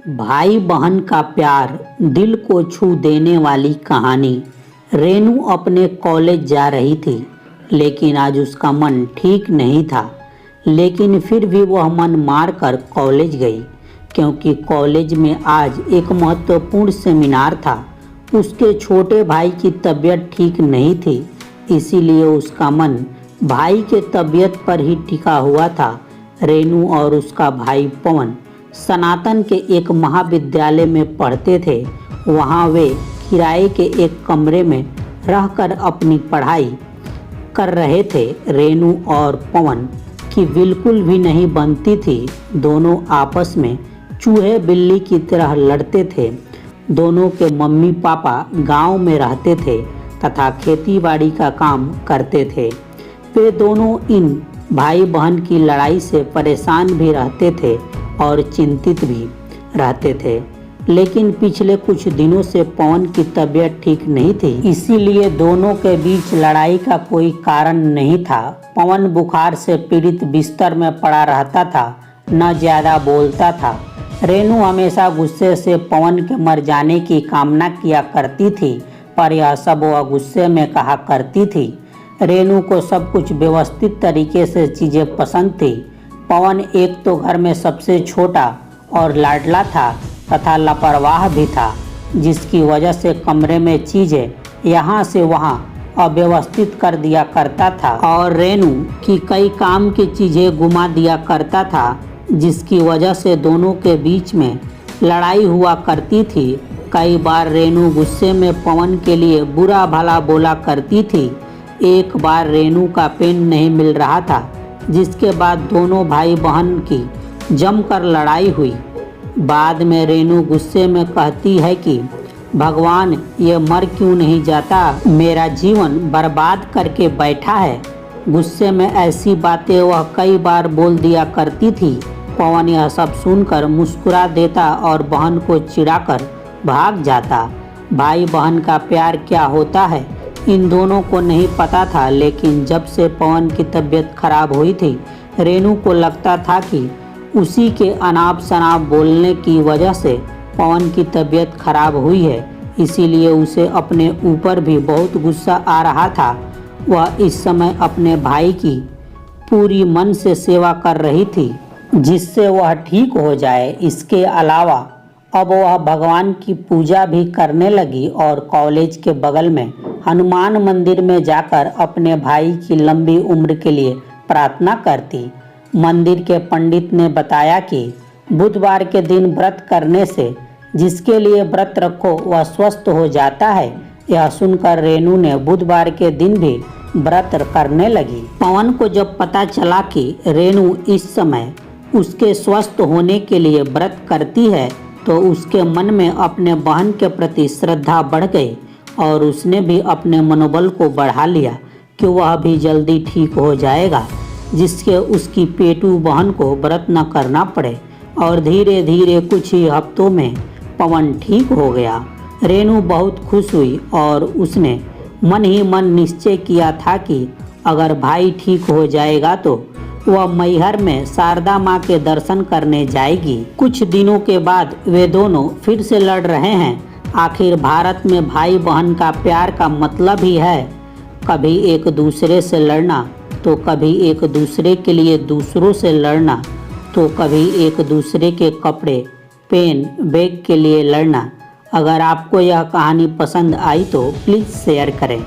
भाई बहन का प्यार दिल को छू देने वाली कहानी। रेनू अपने कॉलेज जा रही थी, लेकिन आज उसका मन ठीक नहीं था। लेकिन फिर भी वह मन मार कर कॉलेज गई, क्योंकि कॉलेज में आज एक महत्वपूर्ण सेमिनार था। उसके छोटे भाई की तबीयत ठीक नहीं थी, इसीलिए उसका मन भाई के तबीयत पर ही टिका हुआ था। रेनू और उसका भाई पवन सनातन के एक महाविद्यालय में पढ़ते थे। वहाँ वे किराए के एक कमरे में रहकर अपनी पढ़ाई कर रहे थे। रेनू और पवन की बिल्कुल भी नहीं बनती थी। दोनों आपस में चूहे बिल्ली की तरह लड़ते थे। दोनों के मम्मी पापा गांव में रहते थे तथा खेतीबाड़ी का काम करते थे। वे दोनों इन भाई बहन की लड़ाई से परेशान भी रहते थे और चिंतित भी रहते थे। लेकिन पिछले कुछ दिनों से पवन की तबीयत ठीक नहीं थी, इसीलिए दोनों के बीच लड़ाई का कोई कारण नहीं था। पवन बुखार से पीड़ित बिस्तर में पड़ा रहता था, न ज़्यादा बोलता था। रेनू हमेशा गुस्से से पवन के मर जाने की कामना किया करती थी, पर यह सब वह गुस्से में कहा करती थी। रेनू को सब कुछ व्यवस्थित तरीके से चीज़ें पसंद थी। पवन एक तो घर में सबसे छोटा और लाडला था तथा लापरवाह भी था, जिसकी वजह से कमरे में चीज़ें यहाँ से वहाँ अव्यवस्थित कर दिया करता था और रेनू की कई काम की चीज़ें गुमा दिया करता था, जिसकी वजह से दोनों के बीच में लड़ाई हुआ करती थी। कई बार रेनू गुस्से में पवन के लिए बुरा भला बोला करती थी। एक बार रेनू का पेन नहीं मिल रहा था, जिसके बाद दोनों भाई बहन की जमकर लड़ाई हुई। बाद में रेनू गुस्से में कहती है कि भगवान, ये मर क्यों नहीं जाता, मेरा जीवन बर्बाद करके बैठा है। गुस्से में ऐसी बातें वह कई बार बोल दिया करती थी। पवन यह सब सुनकर मुस्कुरा देता और बहन को चिढ़ाकर भाग जाता। भाई बहन का प्यार क्या होता है, इन दोनों को नहीं पता था। लेकिन जब से पवन की तबीयत खराब हुई थी, रेनू को लगता था कि उसी के अनाप शनाप बोलने की वजह से पवन की तबीयत खराब हुई है। इसीलिए उसे अपने ऊपर भी बहुत गुस्सा आ रहा था। वह इस समय अपने भाई की पूरी मन से सेवा कर रही थी, जिससे वह ठीक हो जाए। इसके अलावा अब वह भगवान की पूजा भी करने लगी और कॉलेज के बगल में हनुमान मंदिर में जाकर अपने भाई की लंबी उम्र के लिए प्रार्थना करती। मंदिर के पंडित ने बताया कि बुधवार के दिन व्रत करने से जिसके लिए व्रत रखो वह स्वस्थ हो जाता है। यह सुनकर रेनू ने बुधवार के दिन भी व्रत करने लगी। पवन को जब पता चला कि रेनू इस समय उसके स्वस्थ होने के लिए व्रत करती है, तो उसके मन में अपने बहन के प्रति श्रद्धा बढ़ गई और उसने भी अपने मनोबल को बढ़ा लिया कि वह भी जल्दी ठीक हो जाएगा, जिससे उसकी पेटू बहन को व्रत न करना पड़े। और धीरे धीरे कुछ ही हफ्तों में पवन ठीक हो गया। रेनू बहुत खुश हुई और उसने मन ही मन निश्चय किया था कि अगर भाई ठीक हो जाएगा तो वह मैहर में शारदा माँ के दर्शन करने जाएगी। कुछ दिनों के बाद वे दोनों फिर से लड़ रहे हैं। आखिर भारत में भाई बहन का प्यार का मतलब ही है कभी एक दूसरे से लड़ना, तो कभी एक दूसरे के लिए दूसरों से लड़ना, तो कभी एक दूसरे के कपड़े, पेन, बैग के लिए लड़ना। अगर आपको यह कहानी पसंद आई तो प्लीज़ शेयर करें।